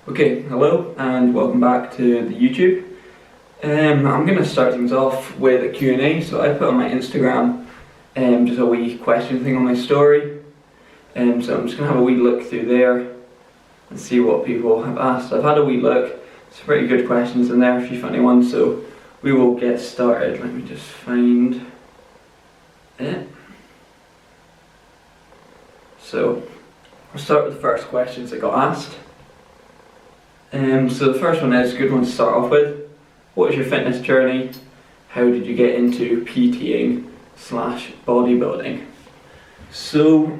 Okay, hello and welcome back to the YouTube. I'm going to start things off with a Q&A. So I put on my Instagram just a wee question thing on my story. So I'm just going to have a wee look through there and see what people have asked. I've had a wee look, some pretty good questions in there, a few funny ones, so we will get started. Let me just find it. So I'll start with the first questions that got asked. So the first one is a good one to start off with. What is your fitness journey? How did you get into PTing / bodybuilding? So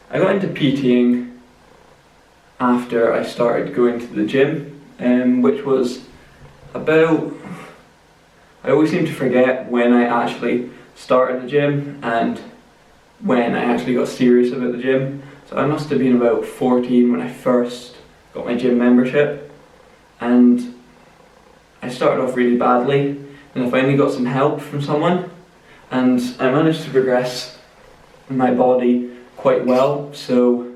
I got into PTing after I started going to the gym, which was about, I always seem to forget when I actually started the gym and when I actually got serious about the gym. So I must have been about 14 when I first got my gym membership, and I started off really badly, and I finally got some help from someone, and I managed to progress my body quite well. So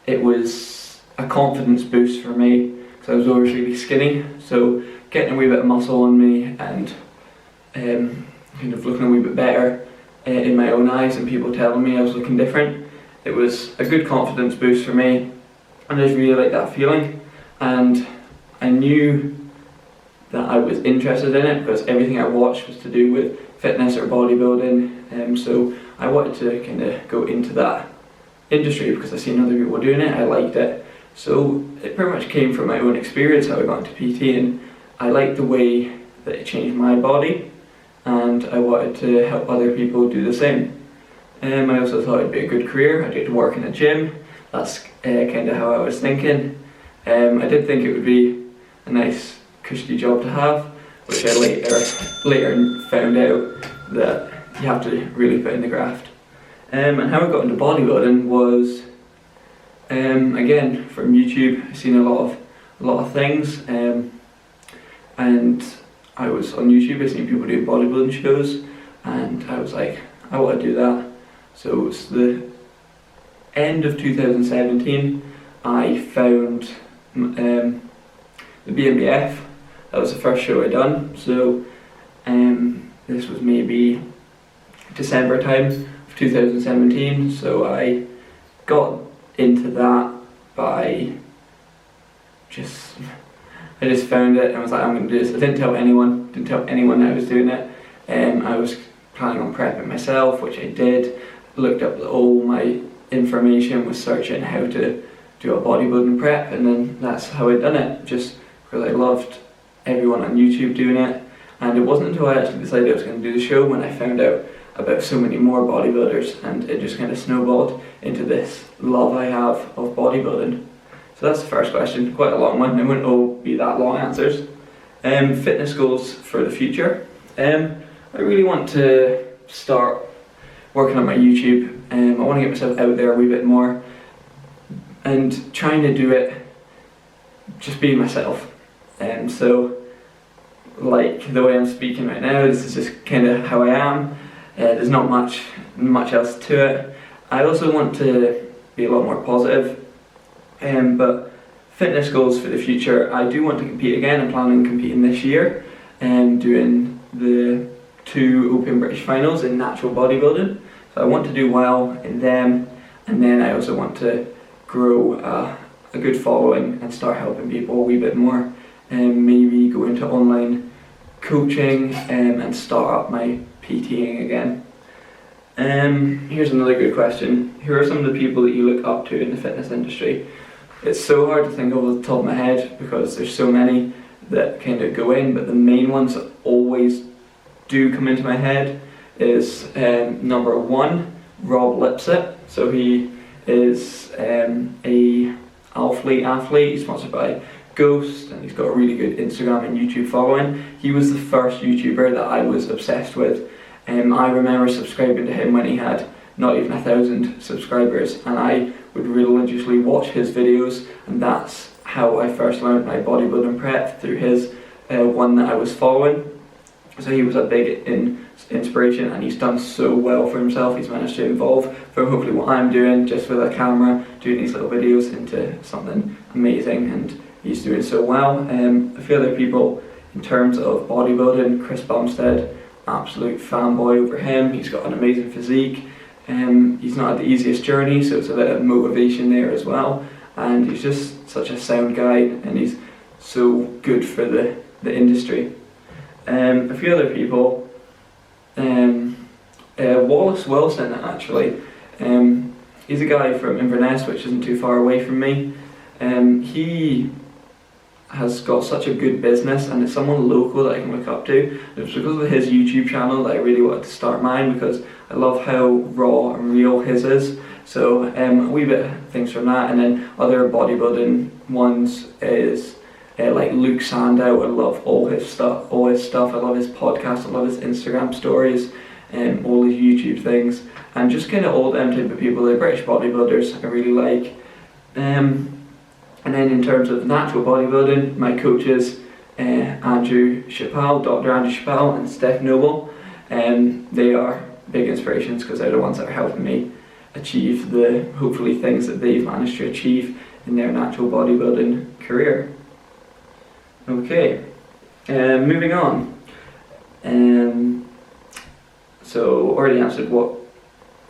it was a confidence boost for me because I was always really skinny, so getting a wee bit of muscle on me and kind of looking a wee bit better in my own eyes and people telling me I was looking different, it was a good confidence boost for me. And I just really liked that feeling, and I knew that I was interested in it because everything I watched was to do with fitness or bodybuilding, so I wanted to kind of go into that industry because I seen other people doing it. I liked it, so it pretty much came from my own experience how I got into PT, and I liked the way that it changed my body, and I wanted to help other people do the same. I also thought it'd be a good career. I'd get to work in a gym. That's kind of how I was thinking. I did think it would be a nice cushy job to have, which I later found out that you have to really put in the graft. And how I got into bodybuilding was, again, from YouTube. I've seen a lot of things, and I was on YouTube. I seen people do bodybuilding shows, and I was like, I want to do that. So it was the end of 2017, I found the BMBF. That was the first show I done. So this was maybe December time of 2017. So I got into that by I just found it and was like, I'm going to do this. I didn't tell anyone I was doing it. I was planning on prepping myself, which I did. Looked up all my information, was searching how to do a bodybuilding prep, and then that's how I done it, just because I loved everyone on YouTube doing it. And it wasn't until I actually decided I was going to do the show when I found out about so many more bodybuilders, and it just kind of snowballed into this love I have of bodybuilding. So that's the first question, quite a long one. It wouldn't all be that long answers. Fitness goals for the future. I really want to start working on my YouTube. I want to get myself out there a wee bit more and trying to do it just being myself. So like the way I'm speaking right now, this is just kind of how I am. There's not much else to it. I also want to be a lot more positive, but fitness goals for the future, I do want to compete again. I'm planning on competing this year and doing the 2 Open British Finals in natural bodybuilding. So I want to do well in them, and then I also want to grow a good following and start helping people a wee bit more, and maybe go into online coaching and start up my PTing again. Here's another good question. Who are some of the people that you look up to in the fitness industry? It's so hard to think of off the top of my head because there's so many that kind of go in, but the main ones that always do come into my head is number 1, Rob Lipsett. So he is a athlete. He's sponsored by Ghost, and he's got a really good Instagram and YouTube following. He was the first YouTuber that I was obsessed with. I remember subscribing to him when he had not even 1,000 subscribers, and I would religiously watch his videos, and that's how I first learned my bodybuilding prep, through his one that I was following. So he was a big inspiration, and he's done so well for himself. He's managed to evolve from hopefully what I'm doing just with a camera, doing these little videos, into something amazing, and he's doing so well. A few other people in terms of bodybuilding, Chris Bumstead, absolute fanboy over him. He's got an amazing physique. He's not had the easiest journey, so it's a bit of motivation there as well. And he's just such a sound guy, and he's so good for the industry. A few other people, Wallace Wilson actually. He's a guy from Inverness, which isn't too far away from me. He has got such a good business, and it's someone local that I can look up to. It was because of his YouTube channel that I really wanted to start mine, because I love how raw and real his is. So a wee bit of things from that, and then other bodybuilding ones is like Luke Sandow. I love all his stuff. I love his podcast. I love his Instagram stories, and all his YouTube things, and just kind of all them type of people. They're British bodybuilders I really like. And then in terms of natural bodybuilding, my coaches, Andrew Chappelle, Dr. Andrew Chappelle and Steph Noble, they are big inspirations, because they're the ones that are helping me achieve the, hopefully, things that they've managed to achieve in their natural bodybuilding career. Okay, moving on. So already answered what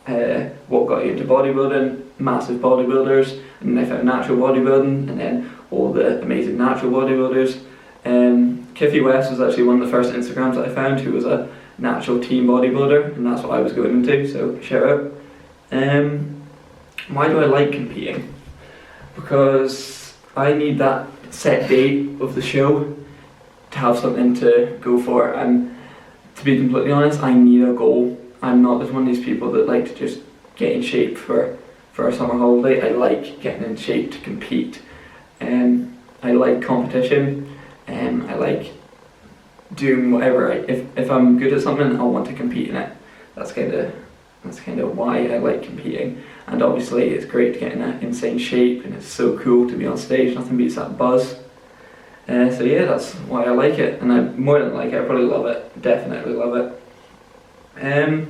got you into bodybuilding, massive bodybuilders, and then I found natural bodybuilding, and then all the amazing natural bodybuilders. Kiffy West was actually one of the first Instagrams that I found who was a natural team bodybuilder, and that's what I was going into, so shout out. Why do I like competing? Because I need that set date of the show to have something to go for, and to be completely honest, I need a goal. I'm not just one of these people that like to just get in shape for a summer holiday. I like getting in shape to compete. I like competition. I like doing whatever. If I'm good at something, I want to compete in it. That's kind of why I like competing. And obviously, it's great to get in that insane shape, and it's so cool to be on stage. Nothing beats that buzz. So yeah, that's why I like it, and I more than like it, I probably love it. Definitely love it. A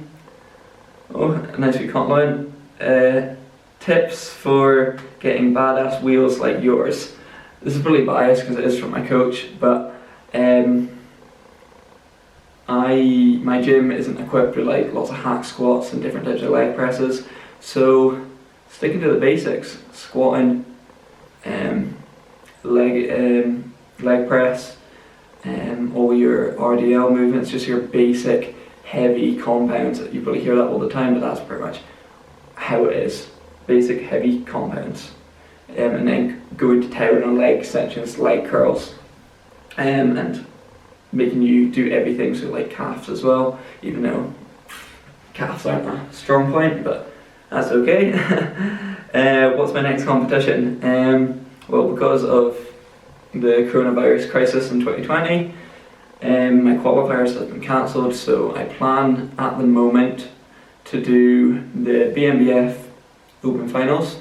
nice wee compliment. Tips for getting badass wheels like yours. This is probably biased because it is from my coach, but my gym isn't equipped with like lots of hack squats and different types of leg presses, so sticking to the basics: squatting, leg press, all your RDL movements, just your basic heavy compounds. You probably hear that all the time, but that's pretty much how it is. Basic heavy compounds, and then going to town on leg extensions, leg curls, and making you do everything, so like calves as well, even though calves aren't a strong point, but that's okay. What's my next competition? Well, because of the coronavirus crisis in 2020, my qualifiers have been cancelled, so I plan at the moment to do the BMBF Open Finals,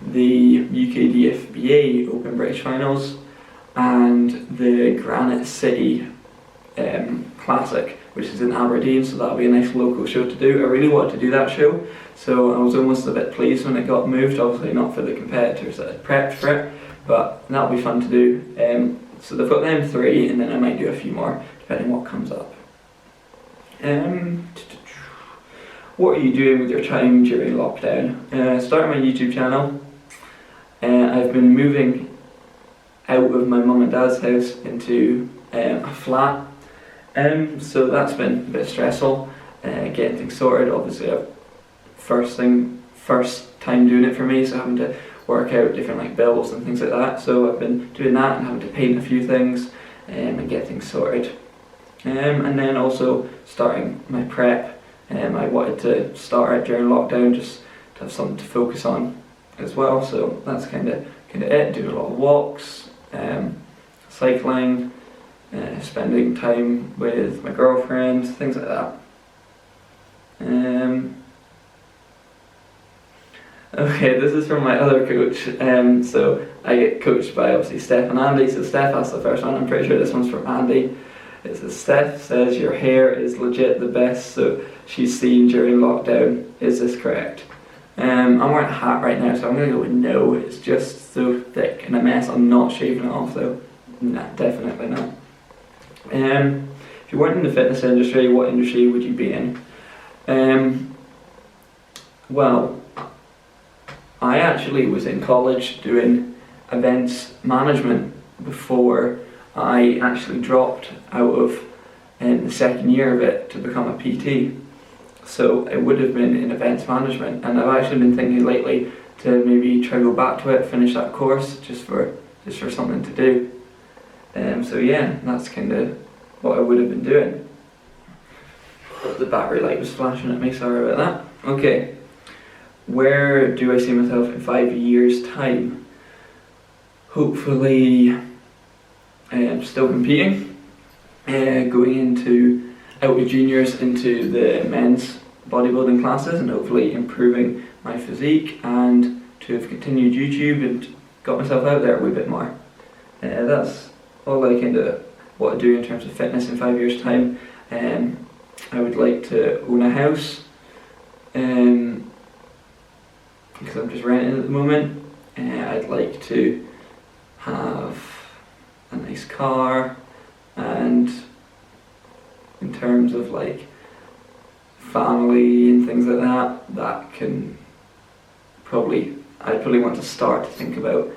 the UKDFBA Open British Finals, and the Granite City Classic, which is in Aberdeen, so that'll be a nice local show to do. I really wanted to do that show, so I was almost a bit pleased when it got moved, obviously not for the competitors that had prepped for it, but that'll be fun to do. So they've got them 3, and then I might do a few more, depending what comes up. What are you doing with your time during lockdown? Starting my YouTube channel. I've been moving out of my mum and dad's house into a flat, so that's been a bit stressful, getting things sorted. Obviously, first time doing it for me, so having to work out different like bills and things like that. So I've been doing that and having to paint a few things and get things sorted. And then also starting my prep. I wanted to start it during lockdown just to have something to focus on as well. So that's kind of it. Doing a lot of walks, cycling, spending time with my girlfriend, things like that. Okay, this is from my other coach. So I get coached by obviously Steph and Andy. So Steph asked the first one. I'm pretty sure this one's from Andy. It says, Steph says your hair is legit the best, so she's seen during lockdown. Is this correct? I'm wearing a hat right now, so I'm going to go with no. It's just so thick and a mess. I'm not shaving it off though. Nah, definitely not. If you weren't in the fitness industry, what industry would you be in? Well, I actually was in college doing events management before I actually dropped out of the second year of it to become a PT. So it would have been in events management, and I've actually been thinking lately to maybe try to go back to it, finish that course just for something to do. So yeah, that's kind of what I would have been doing. The battery light was flashing at me, sorry about that. Okay, where do I see myself in 5 years' time? Hopefully still competing, going into out with juniors into the men's bodybuilding classes, and hopefully improving my physique, and to have continued YouTube and got myself out there a wee bit more. That's all I kind of want to do in terms of fitness in 5 years' time. I would like to own a house, because I'm just renting at the moment. I'd like to have a nice car, and in terms of like family and things like that, I'd probably want to start to think about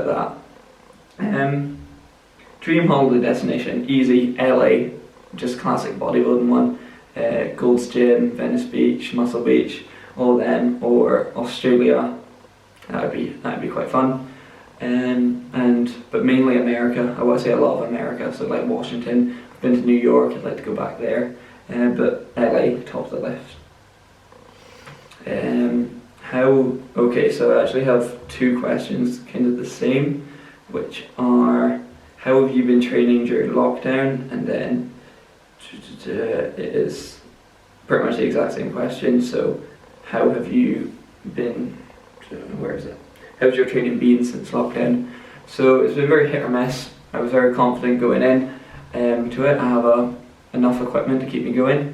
that. Dream holiday destination, easy, LA, just classic bodybuilding one. Gold's Gym, Venice Beach, Muscle Beach, all them, or Australia. That'd be quite fun. But mainly America. I want to say a lot of America, so like Washington. I've been to New York, I'd like to go back there. But LA, top of the list. Okay, so I actually have two questions, kind of the same, which are, how have you been training during lockdown? And then it is pretty much the exact same question. So, how have you been? How's your training been since lockdown? So it's been very hit or miss. I was very confident going in to it. I have enough equipment to keep me going.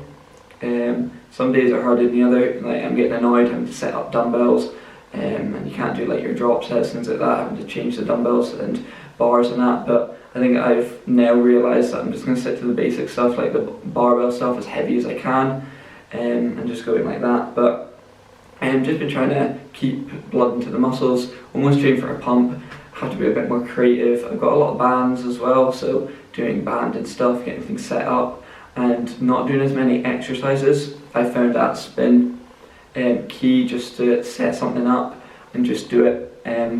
Some days are harder than the other. Like, I'm getting annoyed having to set up dumbbells, and you can't do like your drop sets, things like that, having to change the dumbbells and bars and that. But I think I've now realised that I'm just going to stick to the basic stuff, like the barbell stuff, as heavy as I can, and just going like that. But I've just been trying to keep blood into the muscles, almost train for a pump. Have to be a bit more creative. I've got a lot of bands as well, so doing banded stuff, getting things set up, and not doing as many exercises. I found that's been key, just to set something up and just do it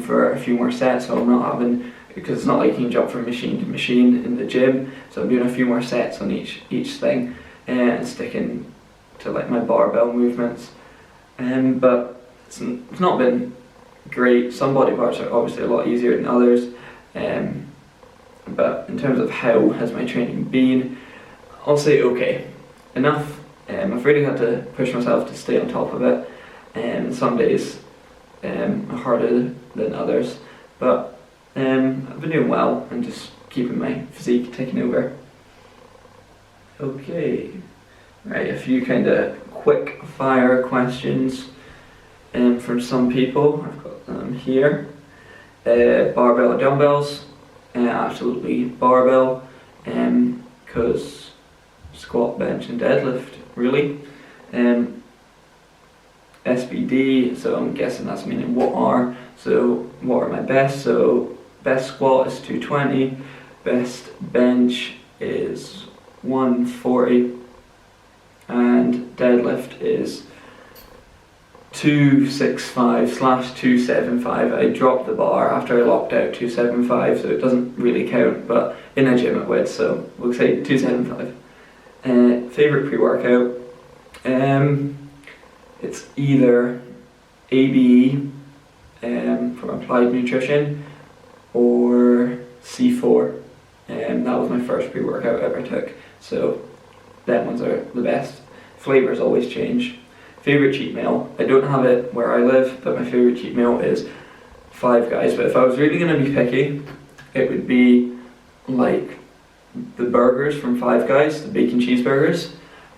for a few more sets, so I'm not having, because it's not like you can jump from machine to machine in the gym, so I'm doing a few more sets on each thing, and sticking to like my barbell movements. But it's not been great. Some body parts are obviously a lot easier than others, but in terms of how has my training been, I'll say okay, enough. I've really had to push myself to stay on top of it, and some days are harder than others, but I've been doing well and just keeping my physique ticking over. Okay, right, a few kind of quick fire questions from some people. I've got them here. Barbell or dumbbells? Absolutely barbell, because squat, bench and deadlift, really. SBD, so I'm guessing that's meaning what are. So what are my best? So best squat is 220, best bench is 140, and deadlift is 265/275. I dropped the bar after I locked out 275, so it doesn't really count, but in a gym it would, so we'll say 275. Favourite pre-workout? It's either ABE from Applied Nutrition or C4. That was my first pre-workout I ever took, so them ones are the best. Flavours always change. Favourite cheat meal? I don't have it where I live, but my favourite cheat meal is Five Guys. But if I was really going to be picky, it would be like the burgers from Five Guys, the bacon cheeseburgers,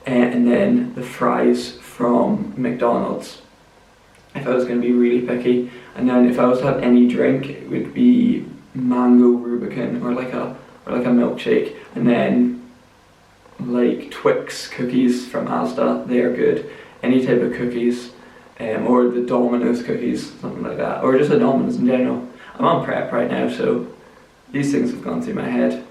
and then the fries from McDonald's. If I was going to be really picky, and then if I was to have any drink, it would be mango Rubicon or like a milkshake, and then like Twix cookies from Asda. They are good. Any type of cookies, or the Domino's cookies, something like that, or just a Domino's in general. I'm on prep right now, so these things have gone through my head.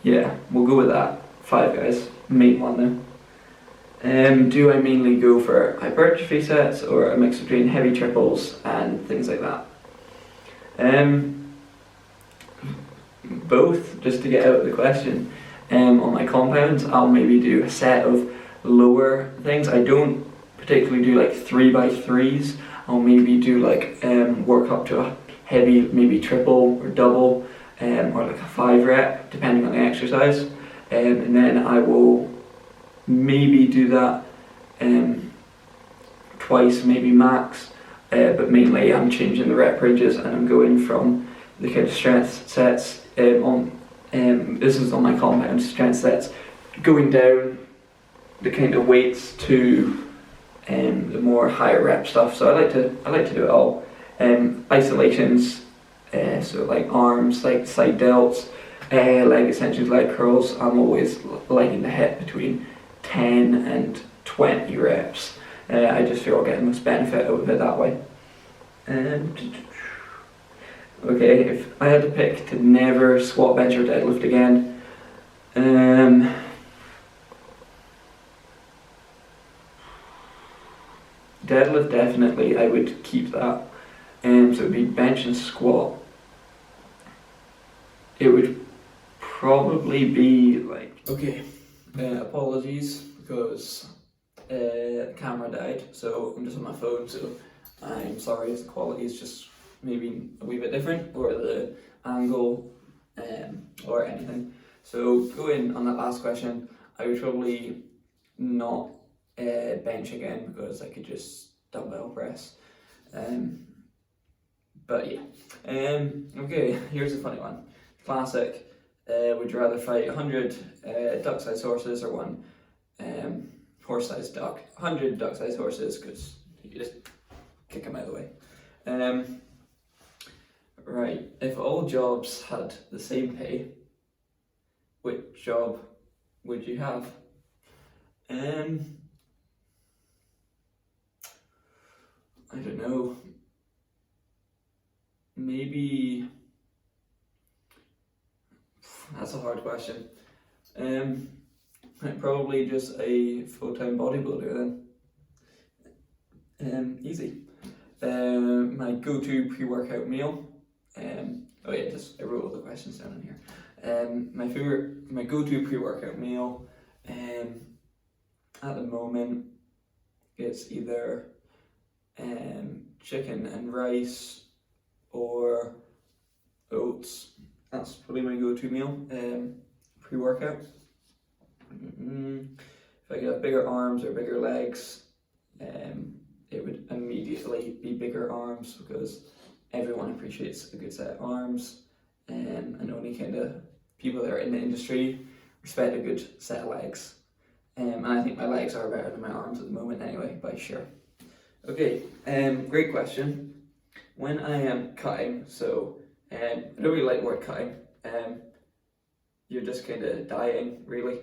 Yeah, we'll go with that. Five Guys, main one though. Do I mainly go for hypertrophy sets or a mix between heavy triples and things like that? Both, just to get out of the question. On my compounds, I'll maybe do a set of lower things. I don't particularly do like 3x3s. I'll maybe do like work up to a heavy, maybe triple or double, or like a 5 rep, depending on the exercise. And then I will maybe do that twice, maybe max, but mainly I'm changing the rep ranges and I'm going from the kind of strength sets this is on my compound strength sets, going down the kind of weights to the more higher rep stuff. So I like to do it all. Isolations, so like arms, like side delts, leg extensions, leg curls. I'm always liking to hit between 10 and 20 reps. I just feel I get the most benefit out of it that way. Okay, if I had to pick to never squat, bench or deadlift again, deadlift definitely, I would keep that. So it would be bench and squat. It would probably be like, okay, apologies because the camera died, so I'm just on my phone, so I'm sorry if the quality is just maybe a wee bit different, or the angle, or anything. So going on that last question, I would probably not bench again because I could just dumbbell press. But yeah. Okay, here's a funny one. Classic. Would you rather fight 100 duck-sized horses or one horse-sized duck? 100 duck-sized horses, because you just kick them out of the way. Right, if all jobs had the same pay, which job would you have? I don't know. Maybe that's a hard question. Probably just a full-time bodybuilder then. Easy. My go-to pre-workout meal. Oh yeah, I wrote all the questions down in here. My go-to pre-workout meal. At the moment, it's either chicken and rice or oats. That's probably my go-to meal. Pre-workout. If I could have bigger arms or bigger legs, it would immediately be bigger arms, because everyone appreciates a good set of arms, and only kind of people that are in the industry respect a good set of legs. And I think my legs are better than my arms at the moment anyway, by sure. Okay, great question. When I am cutting, so I don't really like the word cutting, you're just kind of dieting really.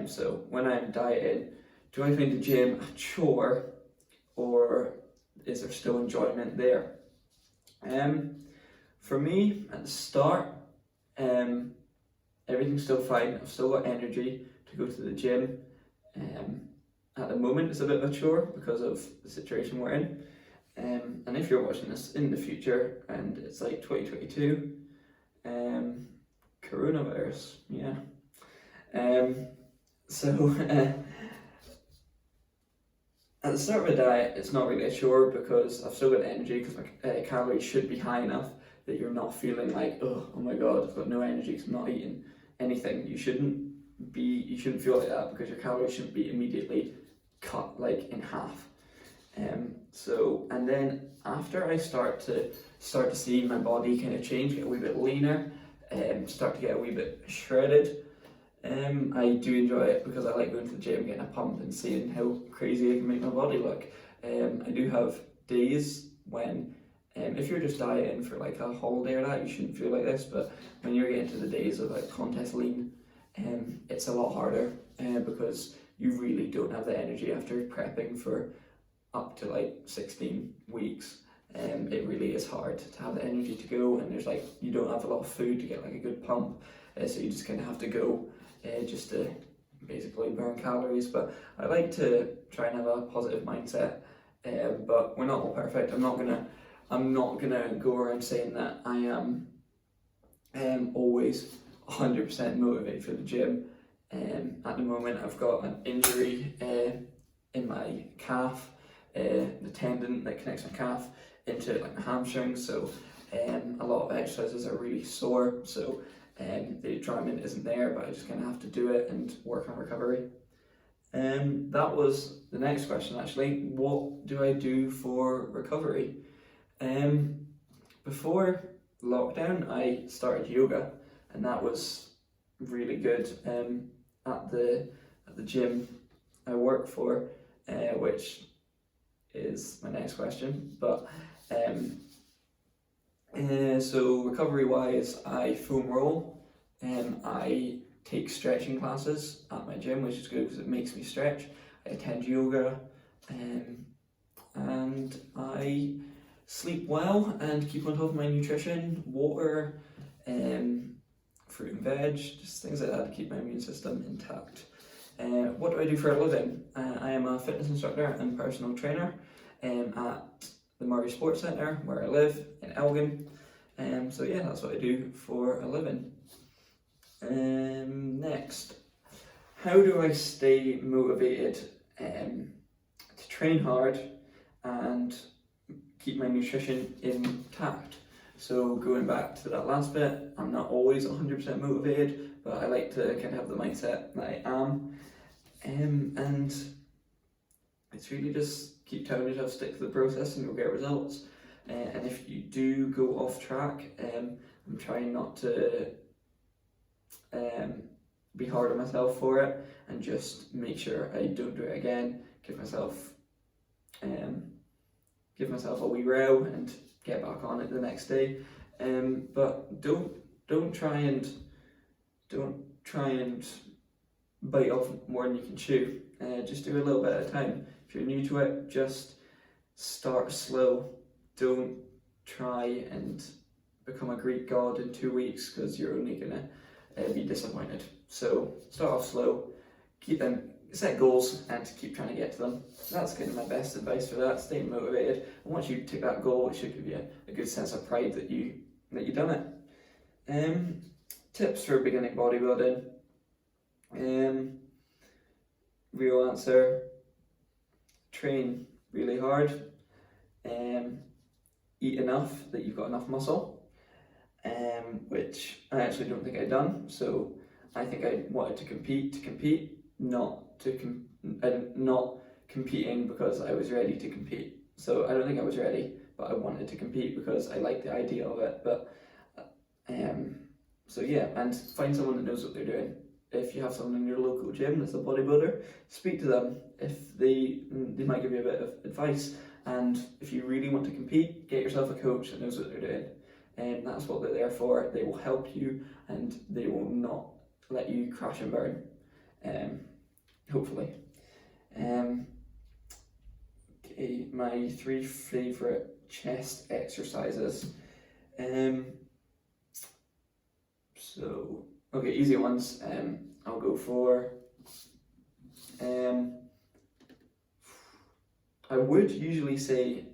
So when I'm dieting, do I find the gym a chore, or is there still enjoyment there? For me, at the start, everything's still fine. I've still got energy to go to the gym. At the moment, it's a bit of a chore because of the situation we're in. And if you're watching this in the future and it's like 2022, coronavirus, yeah. So at the start of a diet, it's not really a chore because I've still got energy, because my calories should be high enough that you're not feeling like, oh my god, I've got no energy because I'm not eating anything. You shouldn't feel like that, because your calories shouldn't be immediately cut like in half. And then after I start to see my body kind of change, get a wee bit leaner, start to get a wee bit shredded. I do enjoy it because I like going to the gym, getting a pump and seeing how crazy I can make my body look. I do have days when, if you're just dieting for like a holiday or that, you shouldn't feel like this, but when you're getting to the days of like contest lean, it's a lot harder because you really don't have the energy after prepping for up to like 16 weeks. It really is hard to have the energy to go, and there's like, you don't have a lot of food to get like a good pump, so you just kind of have to go just to basically burn calories. But I like to try and have a positive mindset, but we're not all perfect. I'm not gonna go around saying that I am always 100% motivated for the gym. At the moment I've got an injury in my calf, the tendon that connects my calf into like my hamstring, so a lot of exercises are really sore, so the enjoyment isn't there, but I just kind of have to do it and work on recovery. That was the next question actually. What do I do for recovery? Before lockdown I started yoga, and that was really good at the gym I work for, which is my next question. But so recovery wise, I foam roll, I take stretching classes at my gym, which is good because it makes me stretch. I attend yoga, and I sleep well and keep on top of my nutrition, water, fruit and veg, just things like that to keep my immune system intact. What do I do for a living? I am a fitness instructor and personal trainer at the Murray Sports Centre where I live in Elgin. So yeah, that's what I do for a living. Next, how do I stay motivated to train hard and keep my nutrition intact? So going back to that last bit, I'm not always 100% motivated, but I like to kind of have the mindset that I am. And it's really just keep telling yourself, stick to the process and you'll get results. And if you do go off track, I'm trying not to be hard on myself for it, and just make sure I don't do it again. Give myself a wee row and get back on it the next day. But don't try and bite off more than you can chew. Just do a little bit at a time. If you're new to it, just start slow. Don't try and become a Greek god in 2 weeks, because you're only gonna be disappointed. So start off slow, set goals and keep trying to get to them. That's kind of my best advice for that. Stay motivated, and once you tick that goal, it should give you a good sense of pride that you've done it. Tips for beginning bodybuilding. Real answer: train really hard. Eat enough that you've got enough muscle, which I actually don't think I'd done. So I think I wanted to compete, not competing because I was ready to compete. So I don't think I was ready, but I wanted to compete because I liked the idea of it. But so yeah, and find someone that knows what they're doing. If you have someone in your local gym that's a bodybuilder, speak to them. If they might give you a bit of advice. And if you really want to compete, get yourself a coach that knows what they're doing. And that's what they're there for. They will help you, and they will not let you crash and burn. Hopefully. Okay, my 3 favourite chest exercises. Okay, easy ones. I'll go for. I would usually say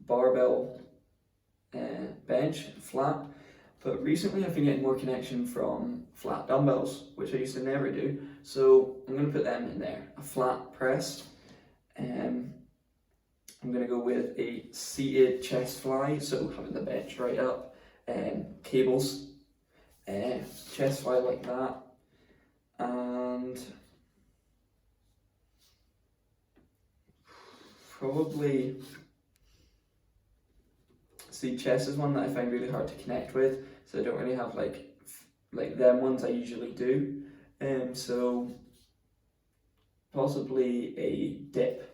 barbell bench, flat, but recently I've been getting more connection from flat dumbbells, which I used to never do. So I'm going to put them in there. A flat press. I'm going to go with a seated chest fly, so having the bench right up, cables. Chest fly like that, and probably see, chest is one that I find really hard to connect with, so I don't really have like them ones I usually do. So possibly a dip,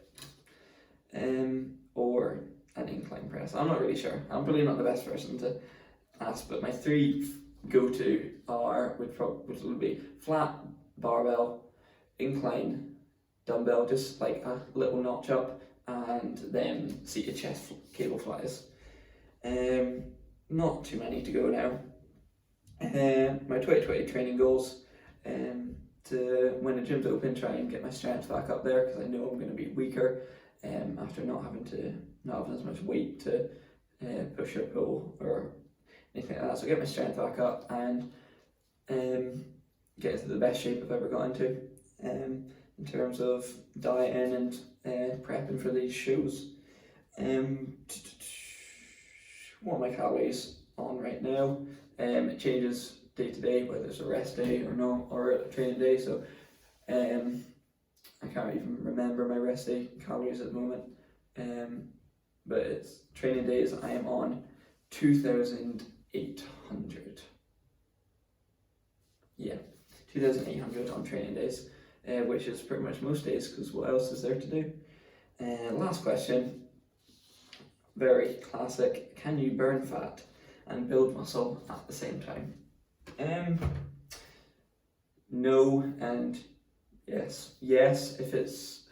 or an incline press. I'm not really sure. I'm probably not the best person to ask, but my three go-to are would be flat barbell, incline dumbbell, just like a little notch up, and then seated chest cable flies. Not too many to go now. My 2020 training goals, to when the gym's open, try and get my strength back up there, because I know I'm going to be weaker after not having as much weight to push or pull or anything like that. So get my strength back up and get into the best shape I've ever got into in terms of dieting and prepping for these shows. What are my calories on right now? It changes day to day, whether it's a rest day or not, or a training day. So I can't even remember my rest day calories at the moment. But it's training days. I am on 2,800. Yeah, 2,800 on training days, which is pretty much most days, because what else is there to do? Last question, very classic. Can you burn fat and build muscle at the same time? No and yes. Yes, if it's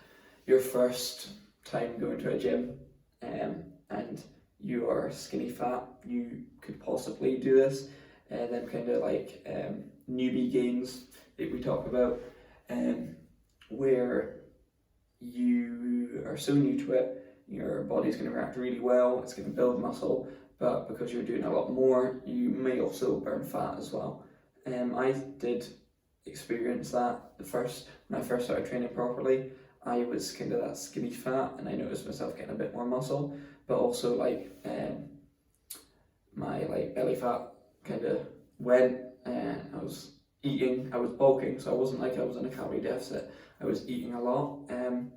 your first time going to a gym and you are skinny fat, you could possibly do this. Then kind of like newbie gains that we talk about, where you are so new to it, your body's going to react really well, it's going to build muscle, but because you're doing a lot more, you may also burn fat as well. I did experience that when I first started training properly. I was kind of that skinny fat, and I noticed myself getting a bit more muscle, but also like my like belly fat kind of went, and I was bulking, so I wasn't like I was in a calorie deficit. I was eating a lot, and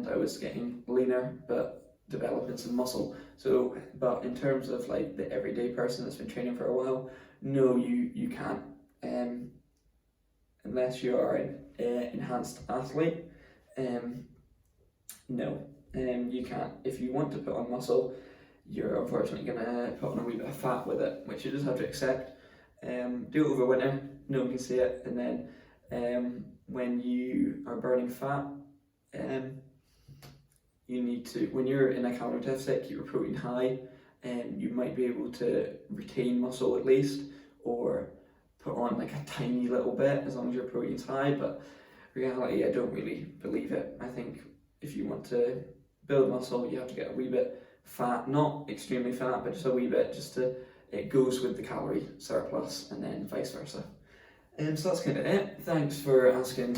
I was getting leaner, but developing some muscle. So, but in terms of like the everyday person that's been training for a while, no, you can't, unless you are an enhanced athlete. No, you can't. If you want to put on muscle, you're unfortunately gonna put on a wee bit of fat with it, which you just have to accept. Do it over winter, no one can see it, and then when you are burning fat, you need to, when you're in a calorie deficit, keep your protein high, and you might be able to retain muscle at least, or put on like a tiny little bit as long as your protein's high. But reality, I don't really believe it. I think if you want to build muscle, you have to get a wee bit fat, not extremely fat, but just a wee bit, it goes with the calorie surplus, and then vice versa. So that's kind of it. Thanks for asking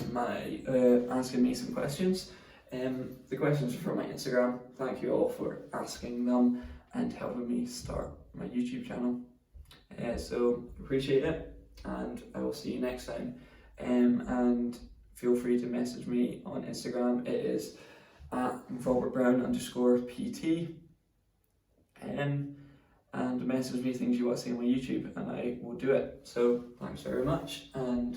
me some questions. The questions are from my Instagram. Thank you all for asking them and helping me start my YouTube channel. So appreciate it, and I will see you next time. And feel free to message me on Instagram. It is at RobertBrown_PT. And message me things you want to see on my YouTube, and I will do it. So thanks very much, and